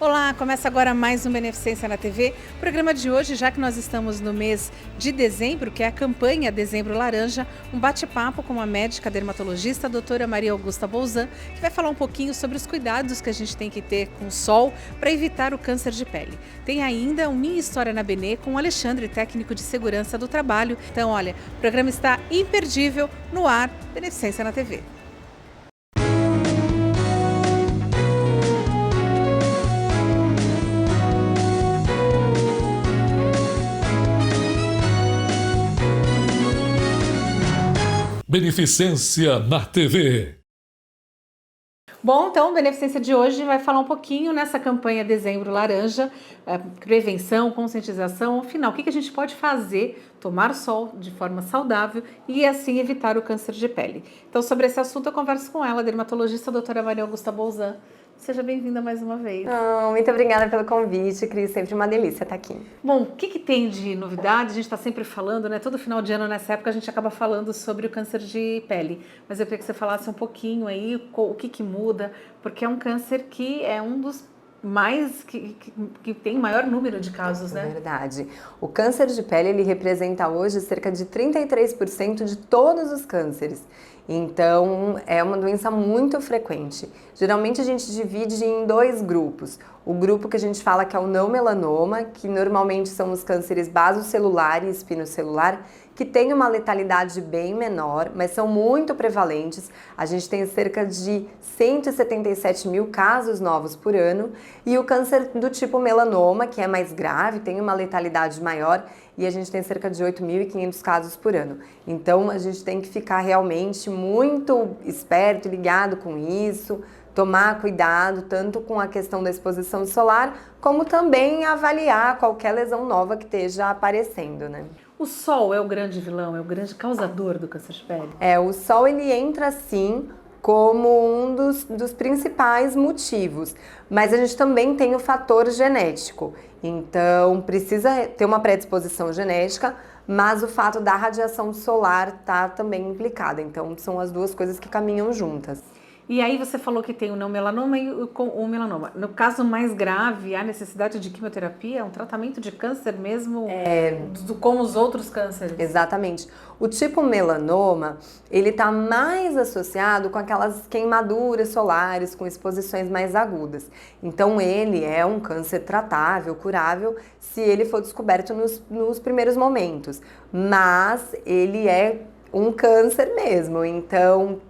Olá, começa agora mais um Beneficência na TV. O programa de hoje, já que nós estamos no mês de dezembro, que é a campanha Dezembro Laranja, um bate-papo com a médica dermatologista, a doutora Maria Augusta Bolzan, que vai falar um pouquinho sobre os cuidados que a gente tem que ter com o sol para evitar o câncer de pele. Tem ainda um Minha História na Benê com o Alexandre, técnico de segurança do trabalho. Então, olha, o programa está imperdível no ar, Beneficência na TV. Beneficência na TV. Bom, então, o Beneficência de hoje vai falar um pouquinho nessa campanha Dezembro Laranja, prevenção, conscientização, afinal, o que a gente pode fazer, tomar sol de forma saudável e assim evitar o câncer de pele. Então, sobre esse assunto, eu converso com ela, a dermatologista a doutora Maria Augusta Bolzan. Seja bem-vinda mais uma vez. Muito obrigada pelo convite, Cris. Sempre uma delícia estar aqui. Bom, o que tem de novidade? A gente está sempre falando, né? Todo final de ano, nessa época, a gente acaba falando sobre o câncer de pele. Mas eu queria que você falasse um pouquinho aí o que muda, porque é um câncer que é um dos mais que tem maior número de casos, né? É verdade. O câncer de pele, ele representa hoje cerca de 33% de todos os cânceres. Então, é uma doença muito frequente. Geralmente a gente divide em dois grupos. O grupo que a gente fala que é o não melanoma, que normalmente são os cânceres basocelular e espinocelular, que tem uma letalidade bem menor, mas são muito prevalentes. A gente tem cerca de 177 mil casos novos por ano. E o câncer do tipo melanoma, que é mais grave, tem uma letalidade maior, e a gente tem cerca de 8.500 casos por ano. Então, a gente tem que ficar realmente muito esperto e ligado com isso, tomar cuidado tanto com a questão da exposição solar, como também avaliar qualquer lesão nova que esteja aparecendo, né? O sol é o grande vilão, é o grande causador do câncer de pele? O sol ele entra sim como um dos principais motivos, mas a gente também tem o fator genético, então precisa ter uma predisposição genética, mas o fato da radiação solar está também implicada, então são as duas coisas que caminham juntas. E aí você falou que tem o não melanoma e o melanoma. No caso mais grave, há necessidade de quimioterapia? É um tratamento de câncer mesmo, como os outros cânceres? Exatamente. O tipo melanoma, ele está mais associado com aquelas queimaduras solares, com exposições mais agudas. Então, ele é um câncer tratável, curável, se ele for descoberto nos primeiros momentos. Mas ele é um câncer mesmo, então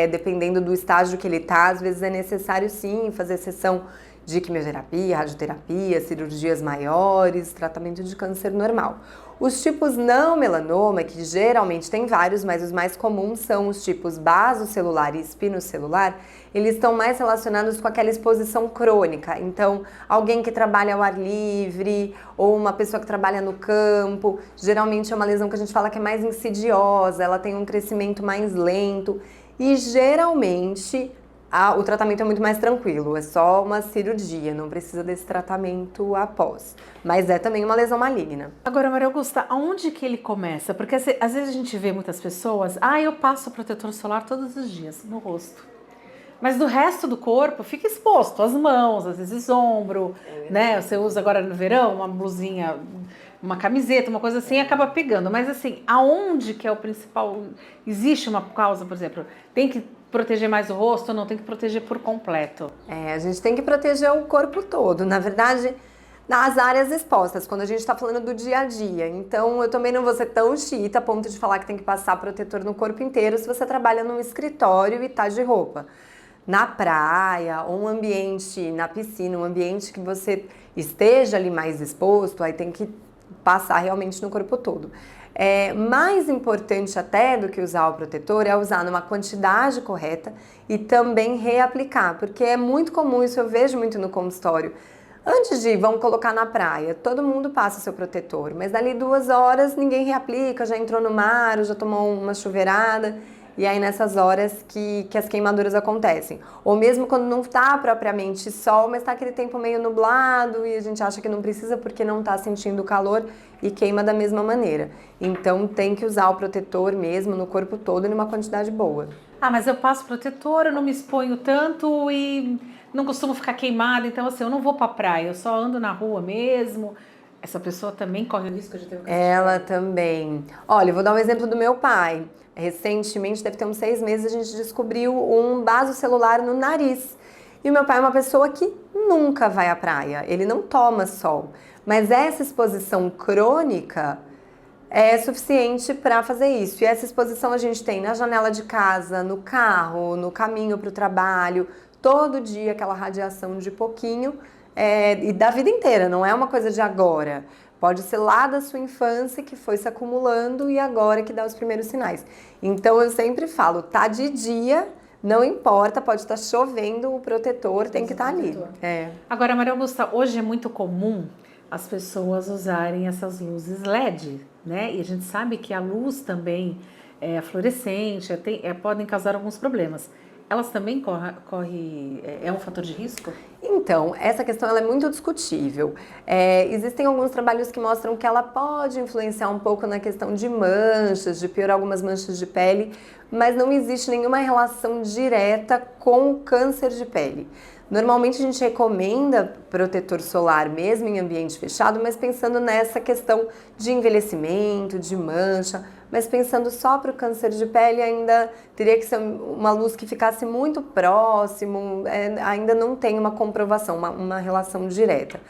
dependendo do estágio que ele está, às vezes é necessário sim fazer sessão de quimioterapia, radioterapia, cirurgias maiores, tratamento de câncer normal. Os tipos não melanoma, que geralmente tem vários, mas os mais comuns são os tipos basocelular e espinocelular, eles estão mais relacionados com aquela exposição crônica. Então, alguém que trabalha ao ar livre ou uma pessoa que trabalha no campo, geralmente é uma lesão que a gente fala que é mais insidiosa, ela tem um crescimento mais lento e geralmente o tratamento é muito mais tranquilo, é só uma cirurgia, não precisa desse tratamento após. Mas é também uma lesão maligna. Agora, Maria Augusta, aonde que ele começa? Porque às vezes a gente vê muitas pessoas, eu passo protetor solar todos os dias no rosto. Mas do resto do corpo fica exposto, as mãos, às vezes ombro, né? Você usa agora no verão uma blusinha, uma camiseta, uma coisa assim, e acaba pegando. Mas assim, aonde que é o principal? Existe uma causa, por exemplo, tem que proteger mais o rosto ou não tem que proteger por completo? A gente tem que proteger o corpo todo, na verdade, nas áreas expostas, quando a gente está falando do dia a dia. Então, eu também não vou ser tão chita a ponto de falar que tem que passar protetor no corpo inteiro se você trabalha num escritório e tá de roupa. Na praia, ou um ambiente, na piscina, um ambiente que você esteja ali mais exposto, aí tem que passar realmente no corpo todo. Mais importante até do que usar o protetor é usar numa quantidade correta e também reaplicar, porque é muito comum, isso eu vejo muito no consultório. Antes de vamos colocar na praia, todo mundo passa seu protetor, mas dali 2 horas ninguém reaplica, já entrou no mar, ou já tomou uma chuveirada. E aí nessas horas que as queimaduras acontecem. Ou mesmo quando não está propriamente sol, mas está aquele tempo meio nublado e a gente acha que não precisa porque não está sentindo calor e queima da mesma maneira. Então tem que usar o protetor mesmo no corpo todo em uma quantidade boa. Mas eu passo protetor, eu não me exponho tanto e não costumo ficar queimada, então assim, eu não vou pra praia, eu só ando na rua mesmo. Essa pessoa também corre o risco de ter um câncer de Ela pele? também. Olha, eu vou dar um exemplo do meu pai. Recentemente, deve ter uns 6 meses, a gente descobriu um vaso celular no nariz. E o meu pai é uma pessoa que nunca vai à praia, ele não toma sol. Mas essa exposição crônica é suficiente para fazer isso. E essa exposição a gente tem na janela de casa, no carro, no caminho para o trabalho, todo dia aquela radiação de pouquinho, e da vida inteira, não é uma coisa de agora. Pode ser lá da sua infância que foi se acumulando e agora que dá os primeiros sinais. Então eu sempre falo, tá de dia, não importa, pode estar chovendo, o protetor tem que estar ali. Agora, Maria Augusta, hoje é muito comum as pessoas usarem essas luzes LED, né? E a gente sabe que a luz também é fluorescente, podem causar alguns problemas. Elas também é um fator de risco? Então, essa questão ela é muito discutível. Existem alguns trabalhos que mostram que ela pode influenciar um pouco na questão de manchas, de piorar algumas manchas de pele, mas não existe nenhuma relação direta com o câncer de pele. Normalmente a gente recomenda protetor solar mesmo em ambiente fechado, mas pensando nessa questão de envelhecimento, de mancha, mas pensando só para o câncer de pele ainda teria que ser uma luz que ficasse muito próximo, ainda não tem uma comprovação, uma relação direta.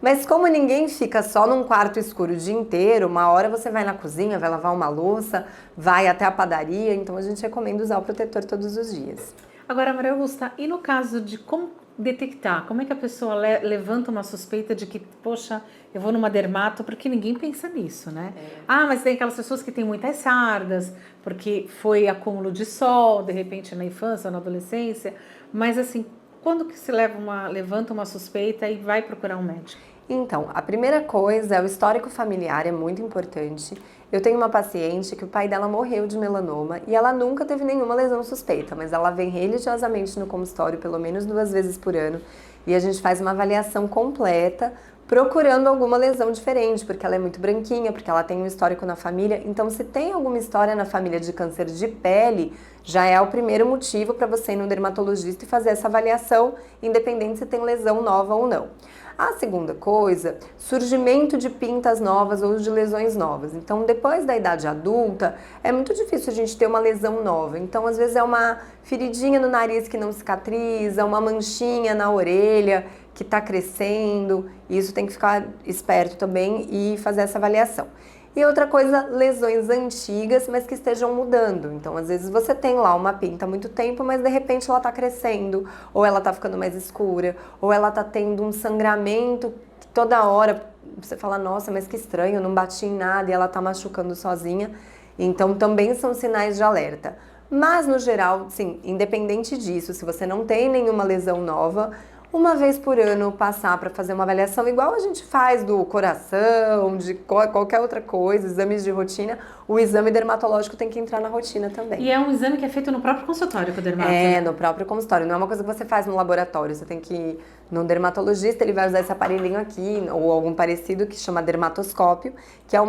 Mas como ninguém fica só num quarto escuro o dia inteiro, uma hora você vai na cozinha, vai lavar uma louça, vai até a padaria, então a gente recomenda usar o protetor todos os dias. Agora, Maria Augusta, e no caso de como detectar? Como é que a pessoa levanta uma suspeita de que, poxa, eu vou numa dermato, porque ninguém pensa nisso, né? Mas tem aquelas pessoas que têm muitas sardas, porque foi acúmulo de sol, de repente na infância ou na adolescência, mas assim, quando que se levanta uma suspeita e vai procurar um médico? Então, a primeira coisa é o histórico familiar, é muito importante. Eu tenho uma paciente que o pai dela morreu de melanoma e ela nunca teve nenhuma lesão suspeita, mas ela vem religiosamente no consultório pelo menos 2 vezes por ano e a gente faz uma avaliação completa procurando alguma lesão diferente, porque ela é muito branquinha, porque ela tem um histórico na família. Então, se tem alguma história na família de câncer de pele, já é o primeiro motivo para você ir no dermatologista e fazer essa avaliação, independente se tem lesão nova ou não. A segunda coisa, surgimento de pintas novas ou de lesões novas. Então, depois da idade adulta, é muito difícil a gente ter uma lesão nova. Então, às vezes é uma feridinha no nariz que não cicatriza, uma manchinha na orelha que está crescendo. Isso tem que ficar esperto também e fazer essa avaliação. E outra coisa, lesões antigas, mas que estejam mudando. Então, às vezes você tem lá uma pinta há muito tempo, mas de repente ela está crescendo, ou ela está ficando mais escura, ou ela está tendo um sangramento que toda hora você fala, nossa, mas que estranho, eu não bati em nada e ela está machucando sozinha. Então, também são sinais de alerta. Mas, no geral, sim, independente disso, se você não tem nenhuma lesão nova, uma vez por ano passar para fazer uma avaliação, igual a gente faz do coração, de qualquer outra coisa, exames de rotina, o exame dermatológico tem que entrar na rotina também. E é um exame que é feito no próprio consultório com o dermato? No próprio consultório, não é uma coisa que você faz no laboratório, você tem que ir no dermatologista, ele vai usar esse aparelhinho aqui, ou algum parecido, que chama dermatoscópio, que é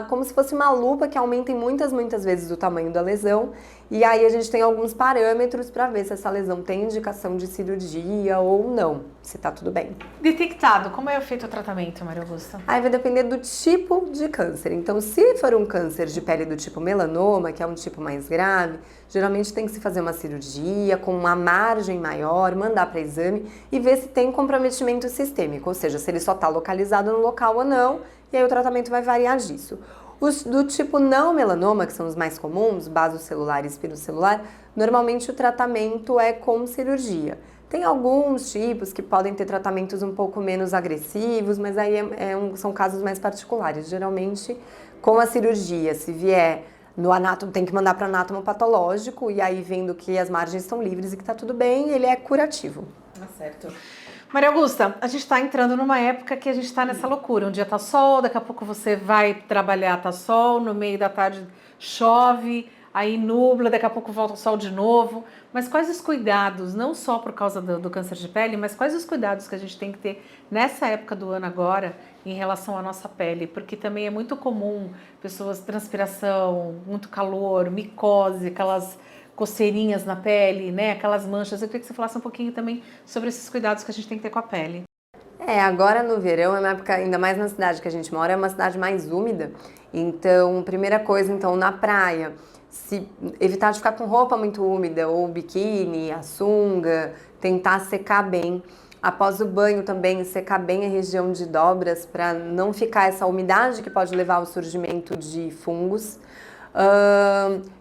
como se fosse uma lupa que aumenta em muitas vezes o tamanho da lesão, e aí a gente tem alguns parâmetros para ver se essa lesão tem indicação de cirurgia ou não, se tá tudo bem. Detectado, como é feito o tratamento, Maria Augusta? Aí vai depender do tipo de câncer. Então, se for um câncer de pele do tipo melanoma, que é um tipo mais grave, geralmente tem que se fazer uma cirurgia com uma margem maior, mandar para exame e ver se tem comprometimento sistêmico, ou seja, se ele só está localizado no local ou não, e aí o tratamento vai variar disso. Os do tipo não melanoma, que são os mais comuns, basocelular e espinocelular, normalmente o tratamento é com cirurgia. Tem alguns tipos que podem ter tratamentos um pouco menos agressivos, mas aí são casos mais particulares. Geralmente, com a cirurgia, se vier no anátomo, tem que mandar para anátomo patológico, e aí vendo que as margens estão livres e que está tudo bem, ele é curativo. Tá certo. Maria Augusta, a gente está entrando numa época que a gente está nessa loucura. Um dia tá sol, daqui a pouco você vai trabalhar, tá sol, no meio da tarde chove, aí nubla, daqui a pouco volta o sol de novo. Mas quais os cuidados, não só por causa do câncer de pele, mas quais os cuidados que a gente tem que ter nessa época do ano agora em relação à nossa pele? Porque também é muito comum pessoas, transpiração, muito calor, micose, aquelas coceirinhas na pele, né? Aquelas manchas. Eu queria que você falasse um pouquinho também sobre esses cuidados que a gente tem que ter com a pele. Agora no verão é uma época, ainda mais na cidade que a gente mora, é uma cidade mais úmida. Então, primeira coisa, então, na praia, se evitar de ficar com roupa muito úmida, ou biquíni, a sunga, tentar secar bem. Após o banho também, secar bem a região de dobras para não ficar essa umidade que pode levar ao surgimento de fungos.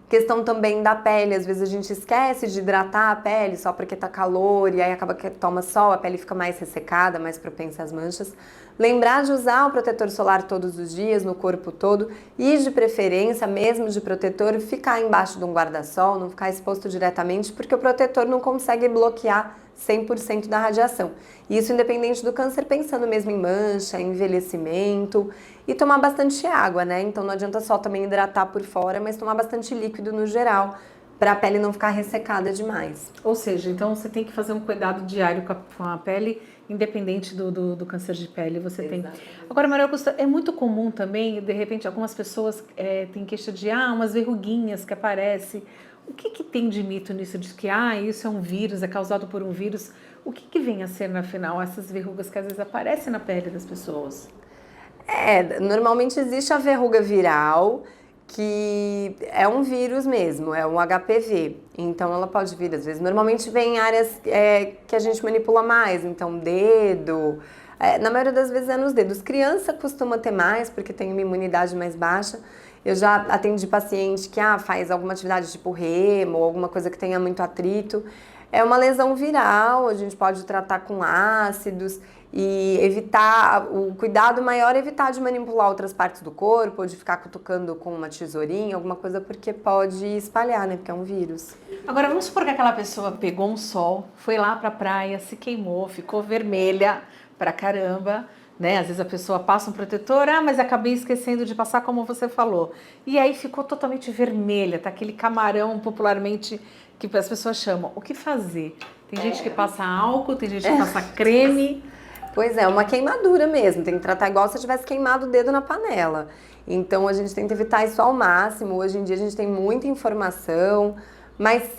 Questão também da pele, às vezes a gente esquece de hidratar a pele só porque tá calor e aí acaba que toma sol, a pele fica mais ressecada, mais propensa às manchas. Lembrar de usar o protetor solar todos os dias, no corpo todo, e de preferência, mesmo de protetor, ficar embaixo de um guarda-sol, não ficar exposto diretamente, porque o protetor não consegue bloquear 100% da radiação. E isso independente do câncer, pensando mesmo em mancha, envelhecimento e tomar bastante água, né? Então não adianta só também hidratar por fora, mas tomar bastante líquido no geral, para a pele não ficar ressecada demais. Ou seja, então você tem que fazer um cuidado diário com a pele, independente do câncer de pele, você tem. Agora, Maria Augusta, é muito comum também, de repente, algumas pessoas têm queixa de umas verruguinhas que aparecem. O que tem de mito nisso, de que isso é um vírus, é causado por um vírus? O que vem a ser, no final, essas verrugas que às vezes aparecem na pele das pessoas? Normalmente existe a verruga viral, que é um vírus mesmo, é um HPV. Então ela pode vir, às vezes, normalmente vem em áreas que a gente manipula mais, então dedo, na maioria das vezes é nos dedos. Criança costuma ter mais, porque tem uma imunidade mais baixa. Eu já atendi paciente que faz alguma atividade tipo remo, ou alguma coisa que tenha muito atrito. É uma lesão viral, a gente pode tratar com ácidos e evitar, o cuidado maior é evitar de manipular outras partes do corpo, ou de ficar cutucando com uma tesourinha, alguma coisa, porque pode espalhar, né? Porque é um vírus. Agora, vamos supor que aquela pessoa pegou um sol, foi lá pra praia, se queimou, ficou vermelha pra caramba, né? Às vezes a pessoa passa um protetor, mas acabei esquecendo de passar, como você falou. E aí ficou totalmente vermelha, tá aquele camarão popularmente que as pessoas chamam. O que fazer? Tem gente que passa álcool, tem gente que passa creme. Pois é, uma queimadura mesmo, tem que tratar igual se tivesse queimado o dedo na panela. Então a gente tenta evitar isso ao máximo. Hoje em dia a gente tem muita informação, mas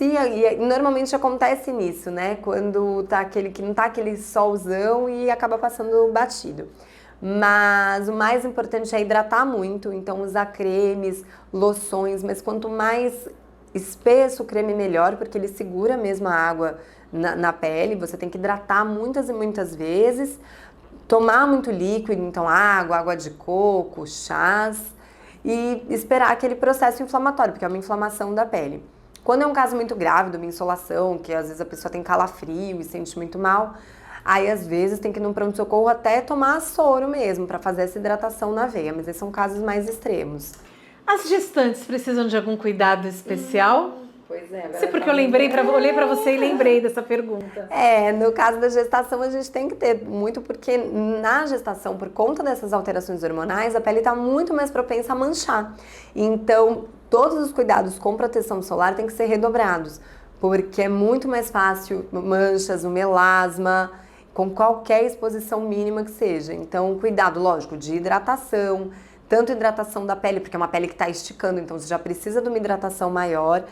normalmente acontece nisso, né? Quando tá que não tá aquele solzão e acaba passando batido. Mas o mais importante é hidratar muito, então usar cremes, loções, mas quanto mais espesso o creme melhor, porque ele segura mesmo a água na pele. Você tem que hidratar muitas e muitas vezes, tomar muito líquido, então água de coco, chás, e esperar aquele processo inflamatório, porque é uma inflamação da pele. Quando é um caso muito grave, de uma insolação, que às vezes a pessoa tem calafrio e sente muito mal, aí às vezes tem que ir no pronto-socorro até tomar soro mesmo, para fazer essa hidratação na veia, mas esses são casos mais extremos. As gestantes precisam de algum cuidado especial? Pois é. Sei porque eu olhei para você e lembrei dessa pergunta. No caso da gestação a gente tem que ter muito, porque na gestação, por conta dessas alterações hormonais, a pele está muito mais propensa a manchar. Então, todos os cuidados com proteção solar têm que ser redobrados, porque é muito mais fácil manchas, o melasma, com qualquer exposição mínima que seja. Então, cuidado, lógico, de hidratação, tanto hidratação da pele, porque é uma pele que está esticando, então você já precisa de uma hidratação maior,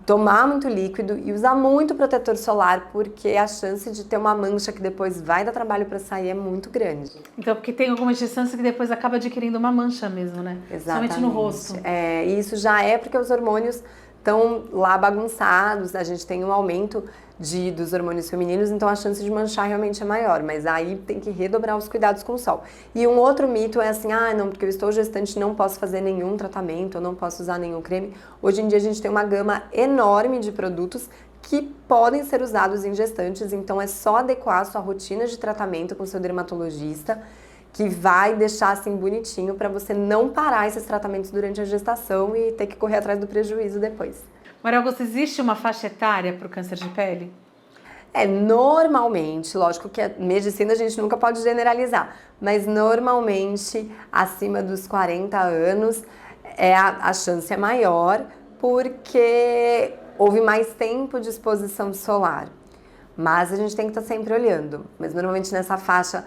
tomar muito líquido e usar muito protetor solar, porque a chance de ter uma mancha que depois vai dar trabalho para sair é muito grande. Então, porque tem algumas gestantes que depois acaba adquirindo uma mancha mesmo, né? Exatamente. Somente no rosto. E isso já é porque os hormônios estão lá bagunçados, a gente tem um aumento dos hormônios femininos, então a chance de manchar realmente é maior, mas aí tem que redobrar os cuidados com o sol. E um outro mito é assim, não, porque eu estou gestante não posso fazer nenhum tratamento, eu não posso usar nenhum creme. Hoje em dia a gente tem uma gama enorme de produtos que podem ser usados em gestantes, então é só adequar a sua rotina de tratamento com o seu dermatologista, que vai deixar assim bonitinho para você não parar esses tratamentos durante a gestação e ter que correr atrás do prejuízo depois. Maria Augusta, existe uma faixa etária para o câncer de pele? Normalmente, lógico que a medicina a gente nunca pode generalizar, mas normalmente acima dos 40 anos a chance é maior, porque houve mais tempo de exposição solar. Mas a gente tem que estar sempre olhando, mas normalmente nessa faixa,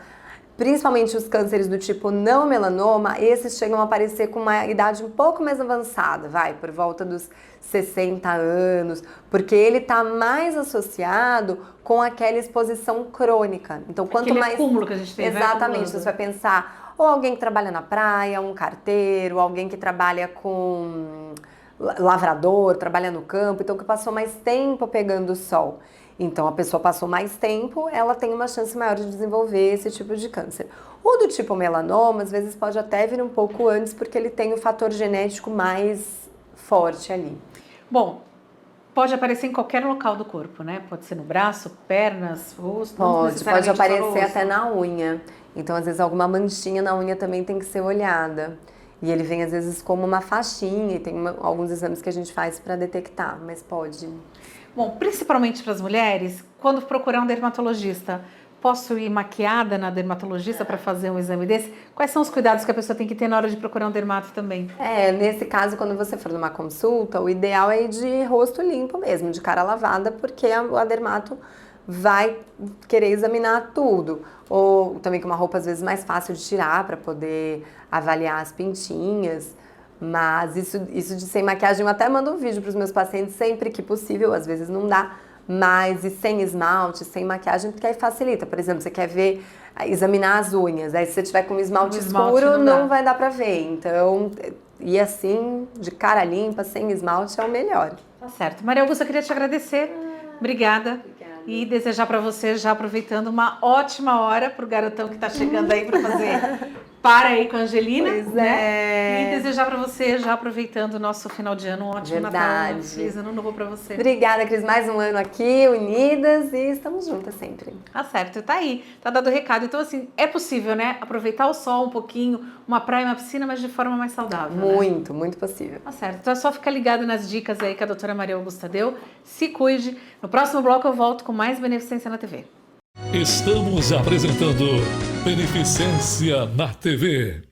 Principalmente os cânceres do tipo não melanoma, esses chegam a aparecer com uma idade um pouco mais avançada, por volta dos 60 anos, porque ele está mais associado com aquela exposição crônica. Então, quanto mais acúmulo que a gente tem, exatamente, você vai pensar ou alguém que trabalha na praia, um carteiro, alguém que trabalha com lavrador, trabalha no campo, então que passou mais tempo pegando o sol. Então, a pessoa passou mais tempo, ela tem uma chance maior de desenvolver esse tipo de câncer. O do tipo melanoma, às vezes pode até vir um pouco antes, porque ele tem o fator genético mais forte ali. Bom, pode aparecer em qualquer local do corpo, né? Pode ser no braço, pernas, rosto. Pode aparecer até na unha. Então, às vezes, alguma manchinha na unha também tem que ser olhada. E ele vem, às vezes, como uma faixinha, e tem alguns exames que a gente faz para detectar, mas pode. Bom, principalmente para as mulheres, quando procurar um dermatologista, posso ir maquiada na dermatologista para fazer um exame desse? Quais são os cuidados que a pessoa tem que ter na hora de procurar um dermato também? Nesse caso, quando você for numa consulta, o ideal é ir de rosto limpo mesmo, de cara lavada, porque a dermato vai querer examinar tudo. Ou também com uma roupa, às vezes, mais fácil de tirar para poder avaliar as pintinhas. Mas isso de sem maquiagem, eu até mando um vídeo para os meus pacientes sempre que possível, às vezes não dá, mas e sem esmalte, sem maquiagem, porque aí facilita. Por exemplo, você quer ver, examinar as unhas, aí se você tiver com um esmalte escuro, não vai dar para ver. Então, e assim, de cara limpa, sem esmalte, é o melhor. Tá certo. Maria Augusta, eu queria te agradecer. Obrigada. E desejar para você, já aproveitando, uma ótima hora para o garotão que está chegando aí para fazer para aí com a Angelina. Pois né? E desejar para você, já aproveitando o nosso final de ano, um ótimo Natal, um feliz ano novo para você. Obrigada, Cris. Mais um ano aqui, unidas, e estamos juntas sempre. Tá certo, tá aí, tá dado o recado. Então, assim, é possível, né? Aproveitar o sol um pouquinho, uma praia, uma piscina, mas de forma mais saudável. Muito, muito possível. Tá certo. Então é só ficar ligado nas dicas aí que a doutora Maria Augusta deu. Se cuide. No próximo bloco eu volto com mais Beneficência na TV. Estamos apresentando Beneficência na TV.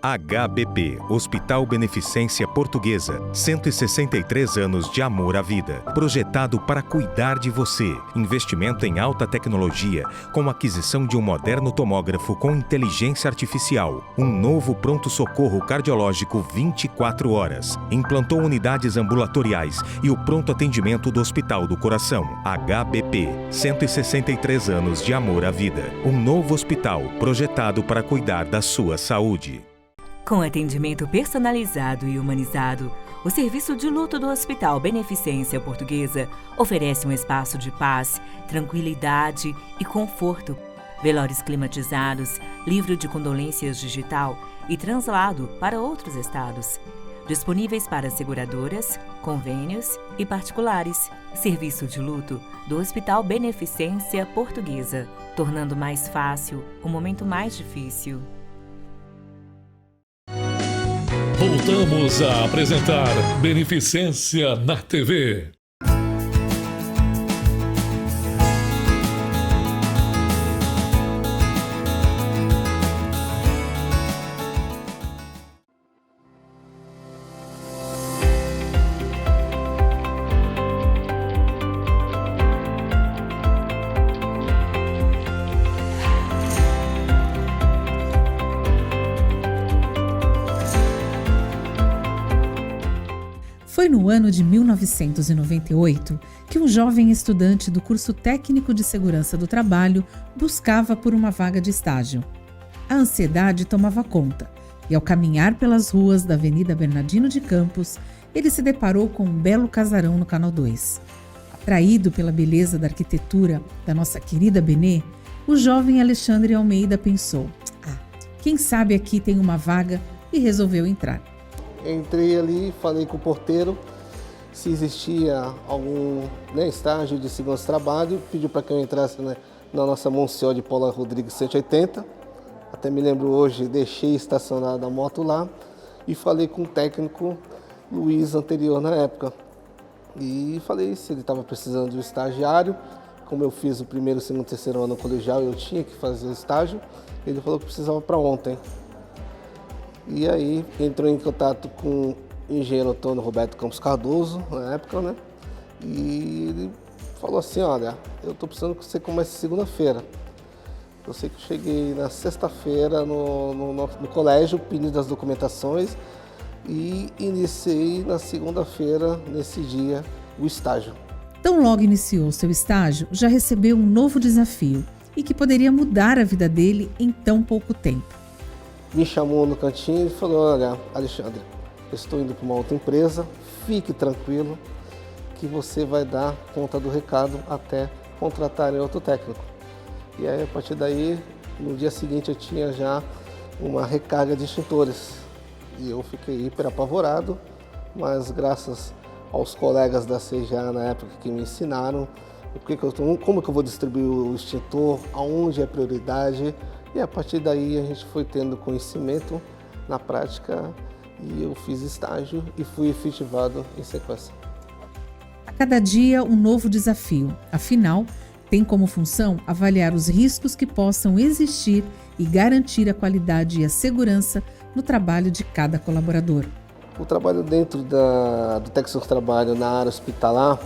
HBP, Hospital Beneficência Portuguesa, 163 anos de amor à vida. Projetado para cuidar de você. Investimento em alta tecnologia, com aquisição de um moderno tomógrafo com inteligência artificial. Um novo pronto-socorro cardiológico 24 horas. Implantou unidades ambulatoriais e o pronto atendimento do Hospital do Coração. HBP, 163 anos de amor à vida. Um novo hospital projetado para cuidar da sua saúde. Com atendimento personalizado e humanizado, o serviço de luto do Hospital Beneficência Portuguesa oferece um espaço de paz, tranquilidade e conforto. Velórios climatizados, livro de condolências digital e translado para outros estados. Disponíveis para seguradoras, convênios e particulares. Serviço de luto do Hospital Beneficência Portuguesa, tornando mais fácil o momento mais difícil. Voltamos a apresentar Beneficência na TV. Foi no ano de 1998 que um jovem estudante do curso técnico de segurança do trabalho buscava por uma vaga de estágio. A ansiedade tomava conta e, ao caminhar pelas ruas da Avenida Bernardino de Campos, ele se deparou com um belo casarão no Canal 2. Atraído pela beleza da arquitetura da nossa querida Benê, o jovem Alexandre Almeida pensou: quem sabe aqui tem uma vaga, e resolveu entrar. Entrei ali, falei com o porteiro se existia algum estágio de segurança do trabalho, pediu para que eu entrasse na nossa Monsenhor de Paula Rodrigues 180. Até me lembro hoje, deixei estacionada a moto lá e falei com o técnico Luiz anterior na época. E falei se ele estava precisando de um estagiário. Como eu fiz o primeiro, segundo, terceiro ano colegial, eu tinha que fazer o estágio. Ele falou que precisava para ontem. E aí entrou em contato com o engenheiro Antônio Roberto Campos Cardoso, na época, né? E ele falou assim: olha, eu estou precisando que você comece segunda-feira. Eu sei que eu cheguei na sexta-feira no colégio, pedindo as documentações e iniciei na segunda-feira, nesse dia, o estágio. Tão logo iniciou seu estágio, já recebeu um novo desafio e que poderia mudar a vida dele em tão pouco tempo. Me chamou no cantinho e falou: olha, Alexandre, eu estou indo para uma outra empresa, fique tranquilo que você vai dar conta do recado até contratarem outro técnico. E aí, a partir daí, no dia seguinte eu tinha já uma recarga de extintores. E eu fiquei hiper apavorado, mas graças aos colegas da CGA na época que me ensinaram como que eu vou distribuir o extintor, aonde é prioridade. E a partir daí a gente foi tendo conhecimento na prática e eu fiz estágio e fui efetivado em sequência. A cada dia um novo desafio, afinal, tem como função avaliar os riscos que possam existir e garantir a qualidade e a segurança no trabalho de cada colaborador. O trabalho dentro do técnico de trabalho na área hospitalar,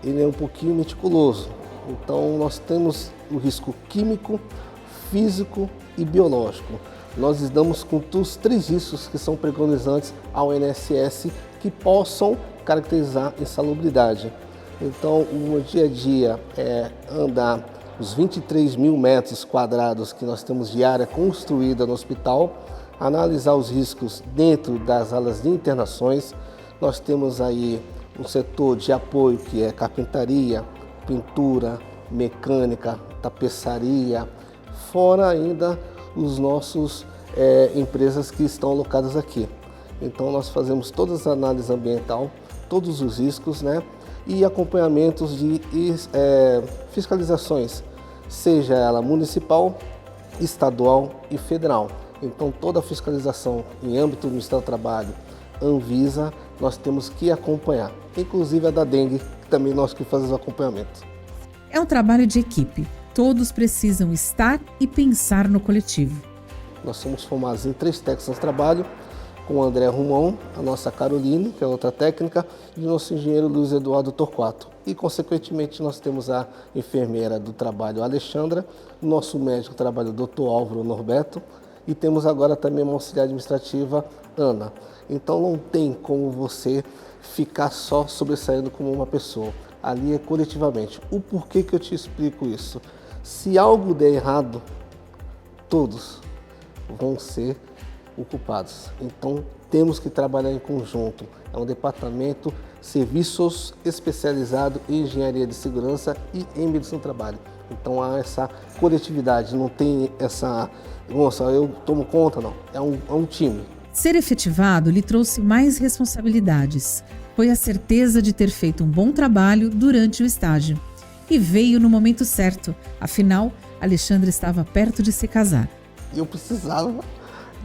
ele é um pouquinho meticuloso. Então nós temos o risco químico, físico e biológico. Nós lidamos com os 3 riscos que são preconizantes ao INSS que possam caracterizar insalubridade. Então, o meu dia a dia é andar os 23 mil metros quadrados que nós temos de área construída no hospital, analisar os riscos dentro das alas de internações. Nós temos aí um setor de apoio que é carpintaria, pintura, mecânica, tapeçaria, fora ainda os nossos empresas que estão alocadas aqui. Então nós fazemos todas as análises ambiental, todos os riscos, né? E acompanhamentos de fiscalizações, seja ela municipal, estadual e federal. Então toda a fiscalização em âmbito do Ministério do Trabalho, Anvisa, nós temos que acompanhar, inclusive a da dengue, que também nós que fazemos o acompanhamento. É um trabalho de equipe, todos precisam estar e pensar no coletivo. Nós somos formados em 3 técnicos de trabalho, com o André Rumão, a nossa Caroline, que é outra técnica, e o nosso engenheiro Luiz Eduardo Torquato. E, consequentemente, nós temos a enfermeira do trabalho, Alexandra, o nosso médico do trabalho, o Dr. Álvaro Norberto, e temos agora também uma auxiliar administrativa, Ana. Então, não tem como você ficar só sobressaindo como uma pessoa. Ali é coletivamente. O porquê que eu te explico isso? Se algo der errado, todos vão ser ocupados. Então, temos que trabalhar em conjunto. É um departamento, serviços especializados em engenharia de segurança e em medicina do trabalho. Então, há essa coletividade, não tem essa, nossa, eu tomo conta, não. É um time. Ser efetivado lhe trouxe mais responsabilidades. Foi a certeza de ter feito um bom trabalho durante o estágio. E veio no momento certo. Afinal, Alexandre estava perto de se casar. Eu precisava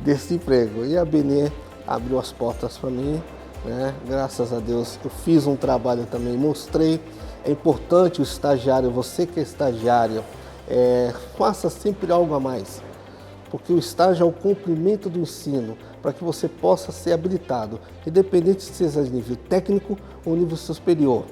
desse emprego. E a Benê abriu as portas para mim, né? Graças a Deus eu fiz um trabalho também, mostrei. É importante o estagiário, você que é estagiário, faça sempre algo a mais, porque o estágio é o cumprimento do ensino, para que você possa ser habilitado, independente se seja de nível técnico ou nível superior.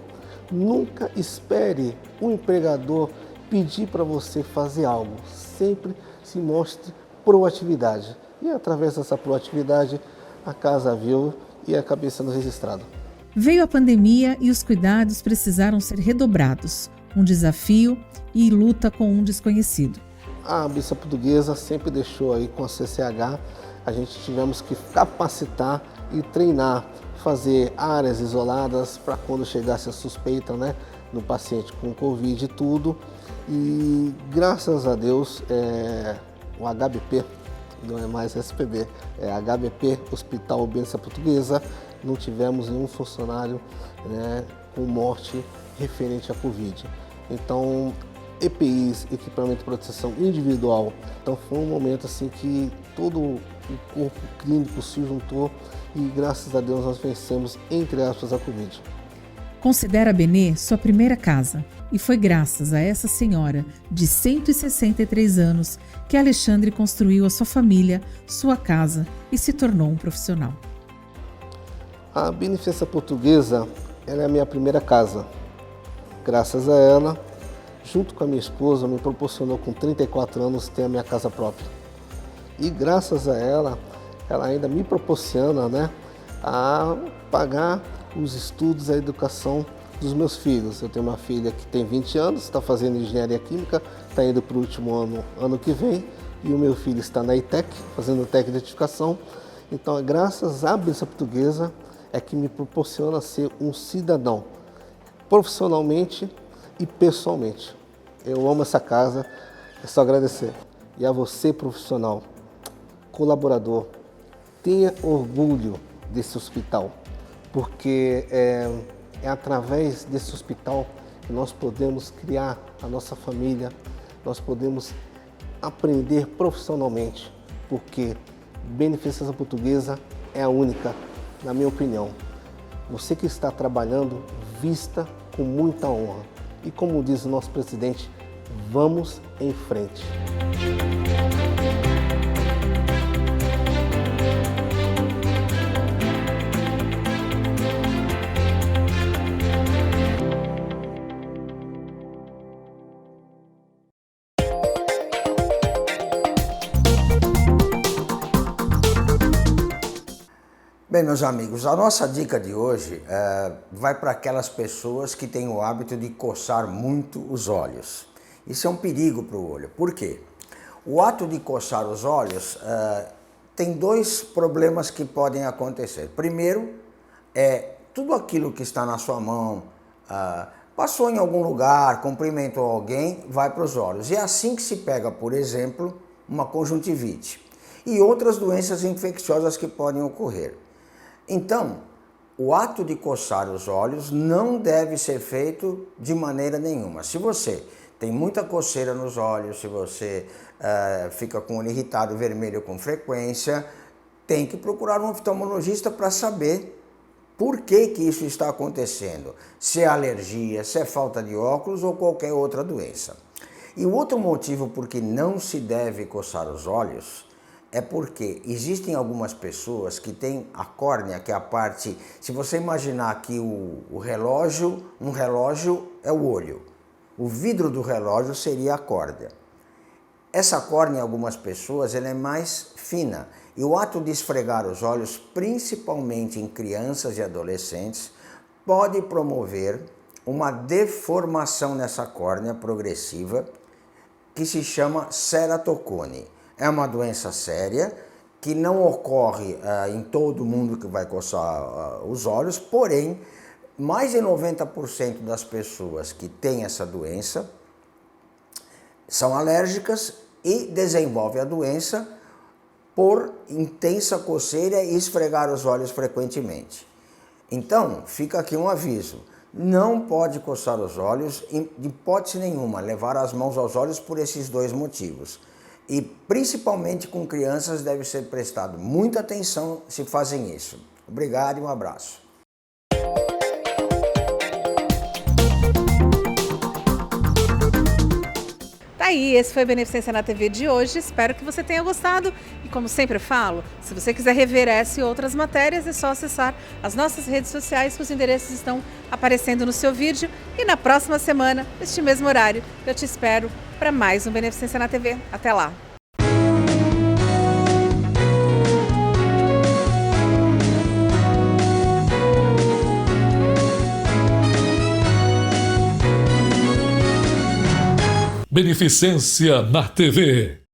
Nunca espere o empregador pedir para você fazer algo, sempre se mostre proatividade. E através dessa proatividade, a casa viu e acabei sendo registrado. Veio a pandemia e os cuidados precisaram ser redobrados. Um desafio e luta com um desconhecido. A Bissa Portuguesa sempre deixou aí com a CCH, a gente tivemos que capacitar e treinar, fazer áreas isoladas para quando chegasse a suspeita, né, no paciente com Covid e tudo. E graças a Deus, o HBP, não é mais SPB, é HBP, Hospital Bissa Portuguesa, não tivemos nenhum funcionário, né, com morte referente à Covid. Então, EPIs, equipamento de proteção individual. Então foi um momento assim que todo o corpo clínico se juntou e graças a Deus nós vencemos, entre aspas, a Covid. Considera a Benê sua primeira casa e foi graças a essa senhora de 163 anos que Alexandre construiu a sua família, sua casa e se tornou um profissional. A Beneficência Portuguesa, ela é a minha primeira casa. Graças a ela, junto com a minha esposa, me proporcionou com 34 anos ter a minha casa própria. E graças a ela, ela ainda me proporciona, né, a pagar os estudos, a educação dos meus filhos. Eu tenho uma filha que tem 20 anos, está fazendo engenharia química, está indo para o último ano que vem, e o meu filho está na ITEC, fazendo técnica de edificação. Então, graças à Bênção Portuguesa, é que me proporciona ser um cidadão, profissionalmente e pessoalmente. Eu amo essa casa, é só agradecer. E a você, profissional, colaborador, tenha orgulho desse hospital, porque é através desse hospital que nós podemos criar a nossa família, nós podemos aprender profissionalmente, porque Beneficência Portuguesa é a única, na minha opinião. Você que está trabalhando, vista com muita honra. E como diz o nosso presidente, vamos em frente. Bem, meus amigos, a nossa dica de hoje vai para aquelas pessoas que têm o hábito de coçar muito os olhos. Isso é um perigo para o olho. Por quê? O ato de coçar os olhos tem dois problemas que podem acontecer. Primeiro, tudo aquilo que está na sua mão, passou em algum lugar, cumprimentou alguém, vai para os olhos. E é assim que se pega, por exemplo, uma conjuntivite e outras doenças infecciosas que podem ocorrer. Então, o ato de coçar os olhos não deve ser feito de maneira nenhuma. Se você tem muita coceira nos olhos, se você fica com o olho irritado vermelho com frequência, tem que procurar um oftalmologista para saber por que isso está acontecendo. Se é alergia, se é falta de óculos ou qualquer outra doença. E o outro motivo por que não se deve coçar os olhos é porque existem algumas pessoas que têm a córnea, que é a parte... Se você imaginar que um relógio é o olho. O vidro do relógio seria a córnea. Essa córnea, em algumas pessoas, ela é mais fina. E o ato de esfregar os olhos, principalmente em crianças e adolescentes, pode promover uma deformação nessa córnea progressiva que se chama ceratocone. É uma doença séria que não ocorre em todo mundo que vai coçar os olhos, porém, mais de 90% das pessoas que têm essa doença são alérgicas e desenvolvem a doença por intensa coceira e esfregar os olhos frequentemente. Então, fica aqui um aviso. Não pode coçar os olhos, de hipótese nenhuma, levar as mãos aos olhos por esses dois motivos. E principalmente com crianças deve ser prestado muita atenção se fazem isso. Obrigado e um abraço. Tá aí, esse foi o Beneficência na TV de hoje. Espero que você tenha gostado. E como sempre falo, se você quiser rever essa e outras matérias, é só acessar as nossas redes sociais, que os endereços estão aparecendo no seu vídeo. E na próxima semana, neste mesmo horário, eu te espero para mais um Beneficência na TV. Até lá! Beneficência na TV.